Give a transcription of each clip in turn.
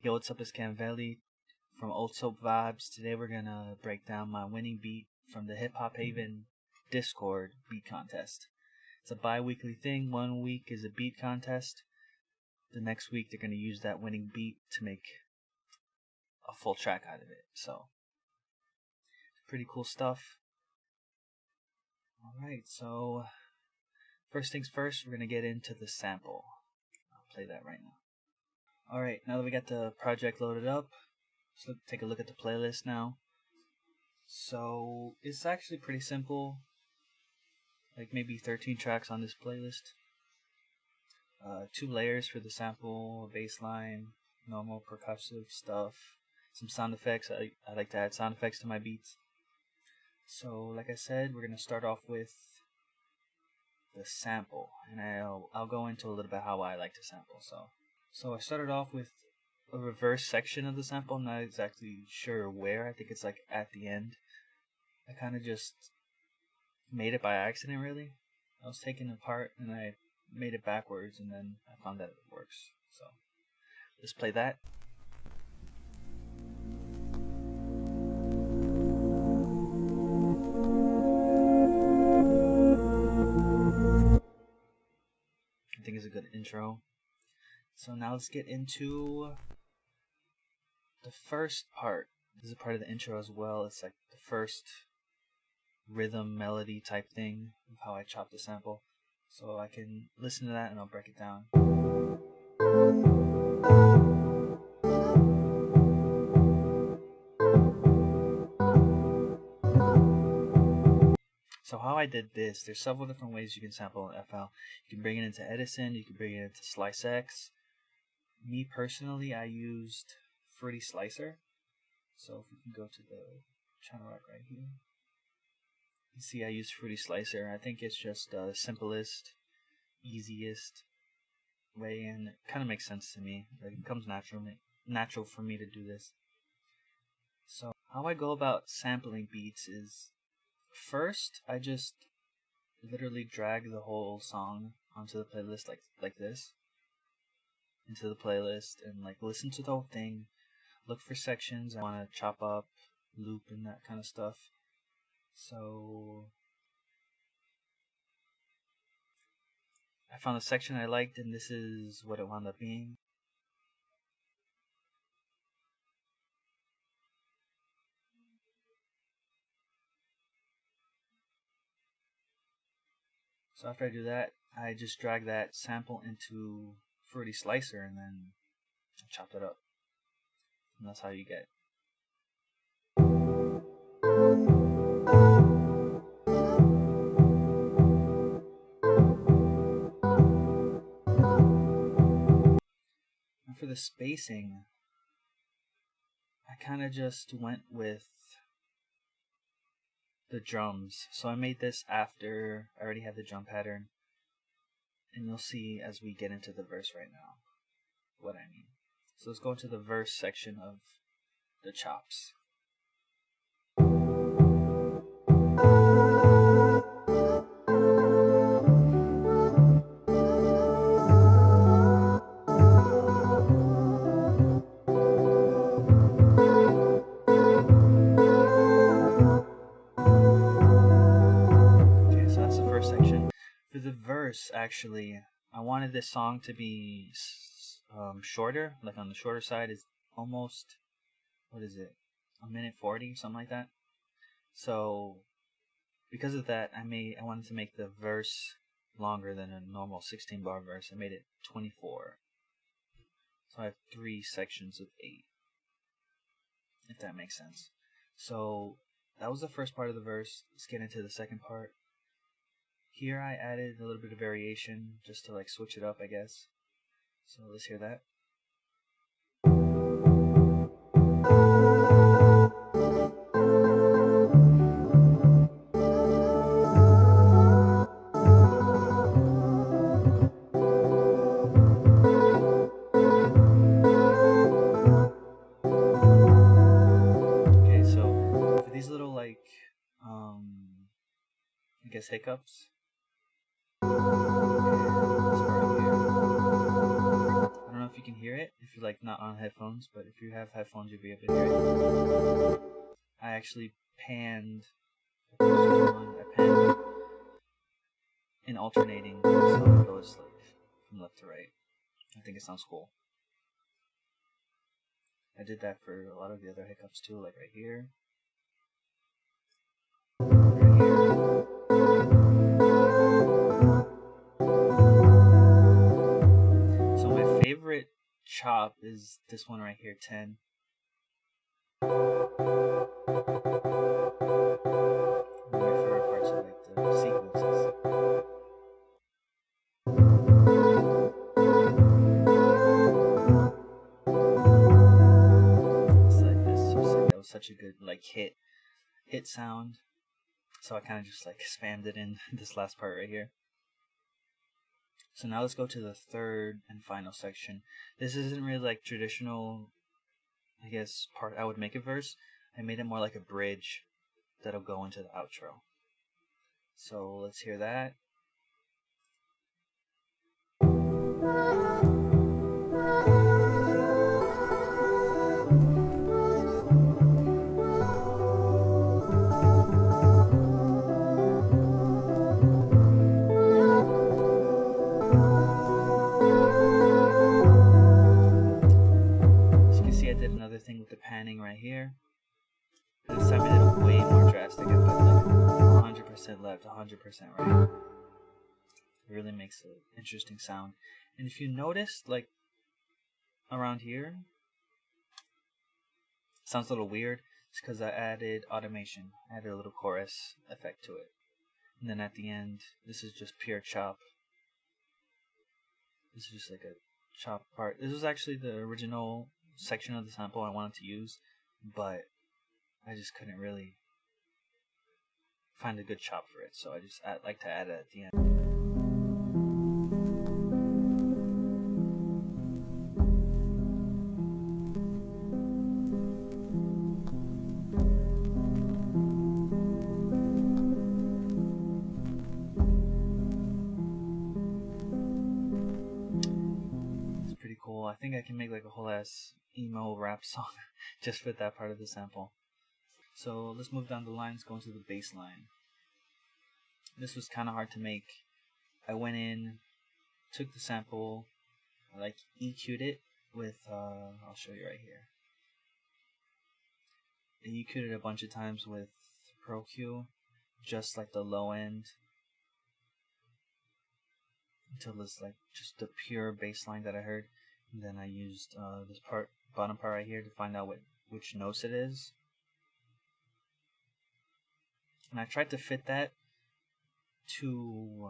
Yo, what's up? It's Kamvelli from Old Soap Vibes. Today we're gonna break down my winning beat from the Hip Hop Haven Discord beat contest. It's a bi-weekly thing. 1 week is a beat contest. The next week they're gonna use that winning beat to make a full track out of it. So, pretty cool stuff. Alright, so first things first, we're gonna get into the sample. I'll play that right now. Alright, now that we got the project loaded up, let's take a look at the playlist now. So, it's actually pretty simple. Like maybe 13 tracks on this playlist. 2 layers for the sample, bass line, normal percussive stuff, some sound effects. I like to add sound effects to my beats. So, like I said, we're going to start off with the sample. And I'll go into a little bit how I like to sample. So I started off with a reverse section of the sample. I'm not exactly sure where. I think it's like at the end. I kind of just made it by accident, really. I was taking it apart and I made it backwards, and then I found that it works. So let's play that. I think it's a good intro. So now let's get into the first part. This is a part of the intro as well. It's like the first rhythm melody type thing of how I chop the sample. So I can listen to that and I'll break it down. So how I did this, there's several different ways you can sample an FL. You can bring it into Edison, you can bring it into Slice X. Me personally, I used Fruity Slicer. So if we can go to the channel right here. You see I use Fruity Slicer. I think it's just the simplest, easiest way, and it kind of makes sense to me. Like, it comes natural for me to do this. So how I go about sampling beats is, first I just literally drag the whole song onto the playlist like this, into the playlist, and like listen to the whole thing, look for sections I want to chop up, loop, and that kind of stuff. So I found a section I liked, and this is what it wound up being. So after I do that, I just drag that sample into Fruity Slicer and then chop it up. And that's how you get. And for the spacing, I kind of just went with the drums. So I made this after I already had the drum pattern. And you'll see as we get into the verse right now what I mean. So let's go into the verse section of the chops. Okay, so that's the first section. For the verse, actually, I wanted this song to be shorter, like on the shorter side. Is almost, what is it, 1:40, something like that. So because of that, I wanted to make the verse longer than a normal 16 bar verse. I made it 24. So I have 3 sections of 8, if that makes sense. So that was the first part of the verse. Let's get into the second part. Here I added a little bit of variation just to like switch it up, I guess. So let's hear that. Okay, so for these little like I guess hiccups. can hear it if you're like not on headphones, but if you have headphones, you'll be able to hear it. I actually panned. I panned in alternating, so it goes like from left to right. I think it sounds cool. I did that for a lot of the other hiccups too, like right here. Right here. So my favorite chop is this one right here, 10. My favorite parts are like the sequences. It's like this. So that was such a good like hit sound. So I kind of just like spammed it in this last part right here. So now let's go to the third and final section. This isn't really like traditional, I guess, part I would make a verse. I made it more like a bridge that'll go into the outro. So let's hear that. Another thing with the panning right here. This time I did it way more drastic. I put like 100% left, 100% right. It really makes an interesting sound. And if you notice, like around here, it sounds a little weird. It's because I added automation. I added a little chorus effect to it. And then at the end, this is just pure chop. This is just like a chop part. This was actually the original section of the sample I wanted to use, but I just couldn't really find a good chop for it, so I just like to add it at the end. It's pretty cool. I think I can make like a whole ass emo rap song just with that part of the sample. So let's move down the lines, go into the bass line. This was kind of hard to make. I went in, took the sample, I like EQ'd it with, I'll show you right here. I EQ'd it a bunch of times with Pro Q, just like the low end, until it's like just the pure bass line that I heard. And then I used this part, bottom part right here, to find out which notes it is. And I tried to fit that to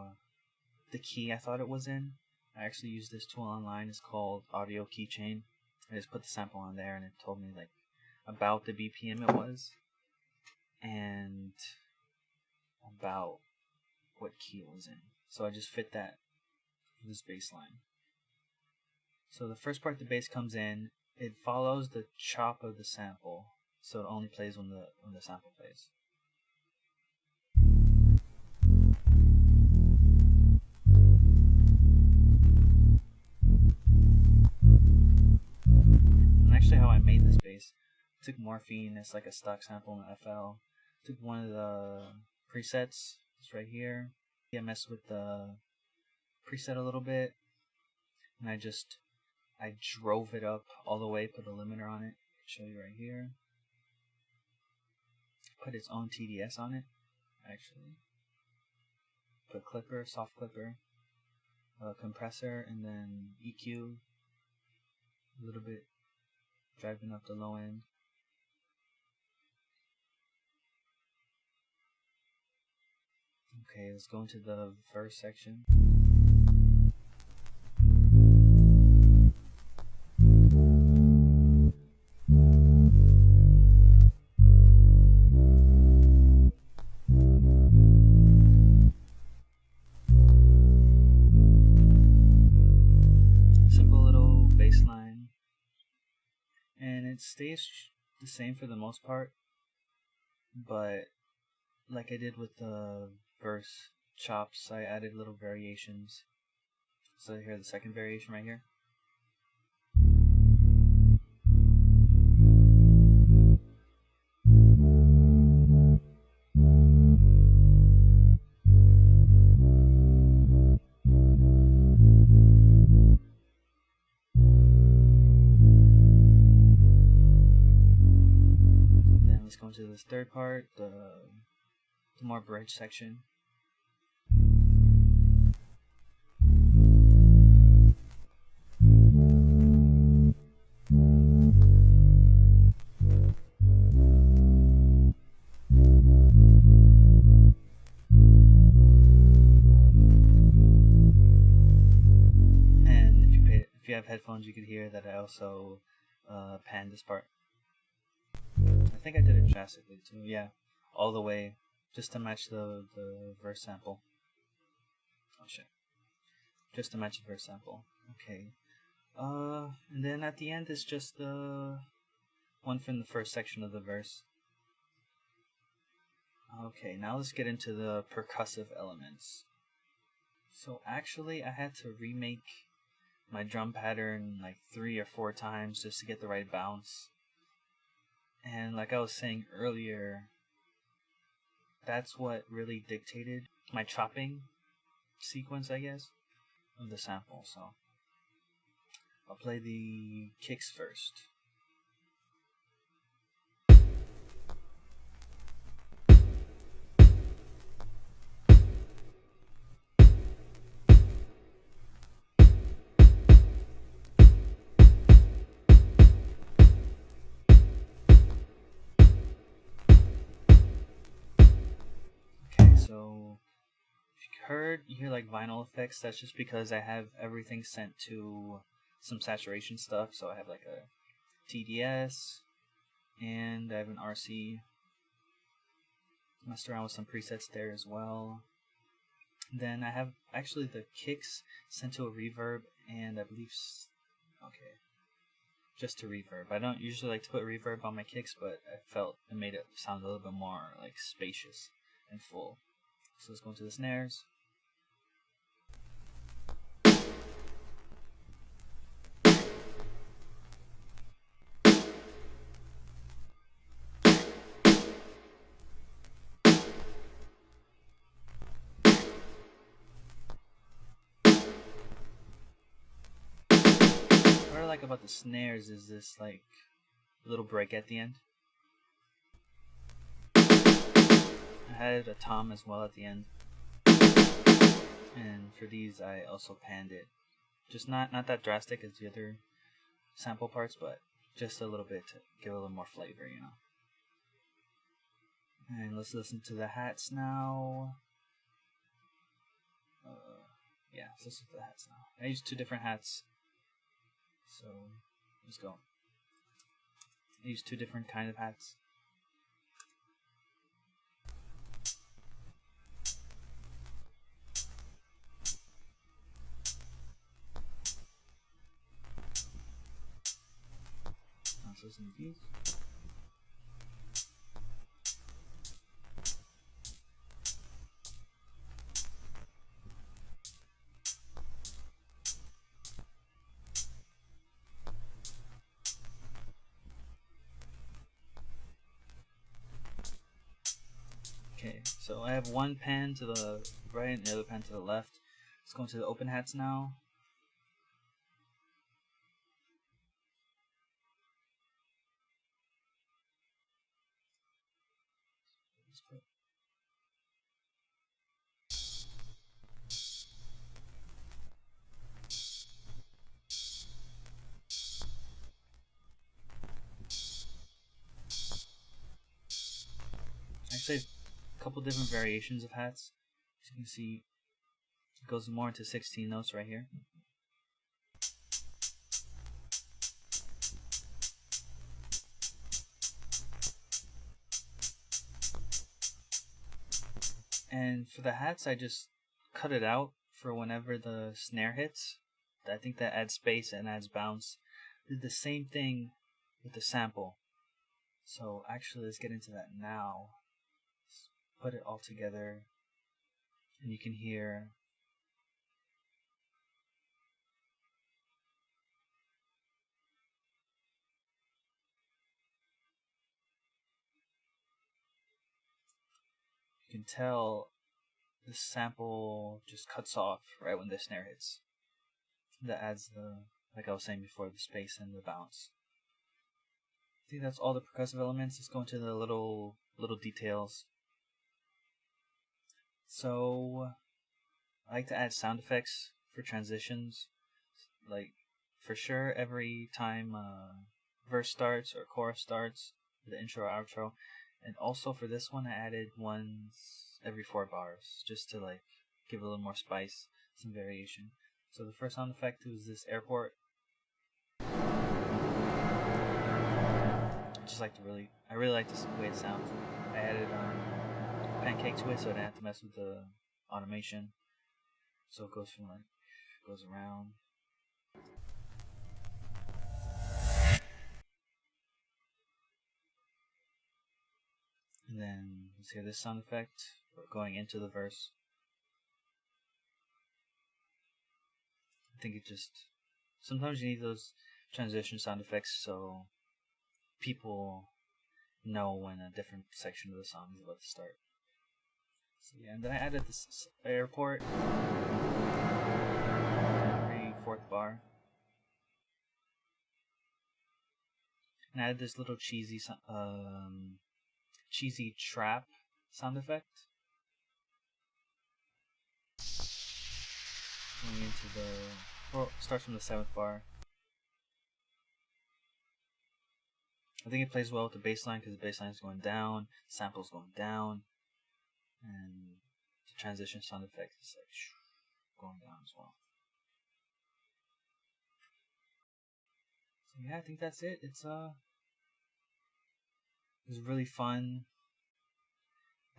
the key I thought it was in. I actually used this tool online. It's called Audio Keychain. I just put the sample on there and it told me like about the BPM it was and about what key it was in. So I just fit that to this bass line. So the first part the bass comes in, it follows the chop of the sample, so it only plays when the sample plays. And actually how I made this bass, I took Morphine, it's like a stock sample in FL. Took one of the presets, it's right here. I messed with the preset a little bit, and I drove it up all the way, put a limiter on it. I'll show you right here. Put its own TDS on it, actually. Put clipper, soft clipper, compressor, and then EQ. A little bit, driving up the low end. Okay, let's go into the verse section. Simple little bass line. And it stays the same for the most part, but like I did with the verse chops, I added little variations. So here, the second variation right here. this third part, the more bridge section. If you have headphones, you could hear that I also panned this part. I think I did it drastically too. Yeah, all the way, just to match the verse sample. Oh shit! Just to match the verse sample. Okay. And then at the end is just the one from the first section of the verse. Okay, now let's get into the percussive elements. So actually, I had to remake my drum pattern like 3 or 4 times just to get the right bounce. And like I was saying earlier, that's what really dictated my chopping sequence, I guess, of the sample. So I'll play the kicks first. So if you hear like vinyl effects, that's just because I have everything sent to some saturation stuff. So I have like a TDS and I have an RC. Messed around with some presets there as well. Then I have actually the kicks sent to a reverb and I believe, okay, just to reverb. I don't usually like to put reverb on my kicks, but I felt it made it sound a little bit more like spacious and full. So let's go into the snares. What I like about the snares is this like little break at the end. I had a tom as well at the end. And for these I also panned it. Just not that drastic as the other sample parts, but just a little bit to give it a little more flavor, you know. And let's listen to the hats now. Yeah, let's listen to the hats now. I used 2 different hats. So let's go. I used 2 different kind of hats. Let's listen to these. Okay, so I have one pan to the right and the other pan to the left. Let's go into the open hats now. Actually, a couple different variations of hats. As you can see, it goes more into 16 notes right here. And for the hats, I just cut it out for whenever the snare hits. I think that adds space and adds bounce. Did the same thing with the sample. So actually, let's get into that now. Let's put it all together, and you can hear. You can tell the sample just cuts off right when the snare hits. That adds the, like I was saying before, the space and the bounce. I think that's all the percussive elements. Let's go into the little little details. So I like to add sound effects for transitions. Like, for sure, every time verse starts or chorus starts, the intro or outro. And also for this one, I added ones every 4 bars, just to like give it a little more spice, some variation. So the first sound effect was this airport. I really like this way it sounds. I added pancake to it so I didn't have to mess with the automation. So it goes from like, goes around. And then let's hear this sound effect going into the verse. I think it just, sometimes you need those transition sound effects so people know when a different section of the song is about to start. So yeah, and then I added this airport every 4th bar. And I added this little cheesy trap sound effect. Going into the, well, it starts from the 7th bar. I think it plays well with the bass line because the bass line is going down, the sample's going down, and the transition sound effect is like going down as well. So yeah, I think that's it. It was really fun.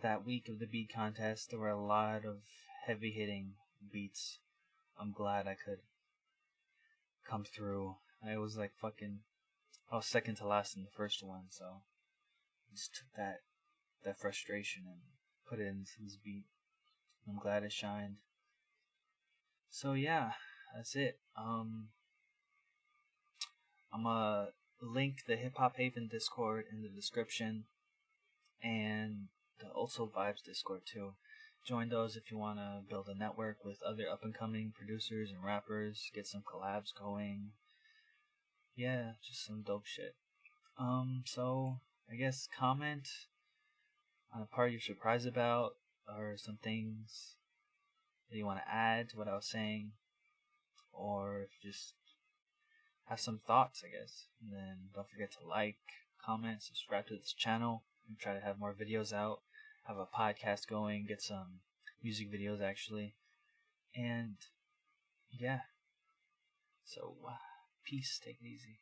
That week of the beat contest, there were a lot of heavy hitting beats. I'm glad I could come through. I was like I was second to last in the first one, so I just took that frustration and put it into this beat. I'm glad it shined. So yeah, that's it. I'm gonna link the Hip Hop Haven Discord in the description and the Also Vibes Discord too. Join those if you want to build a network with other up and coming producers and rappers, get some collabs going. Yeah, just some dope shit. So I guess comment on a part you're surprised about or some things that you want to add to what I was saying, or if you just have some thoughts, I guess. And then don't forget to like, comment, subscribe to this channel, and try to have more videos out. Have a podcast going, get some music videos actually. And yeah. So peace, take it easy.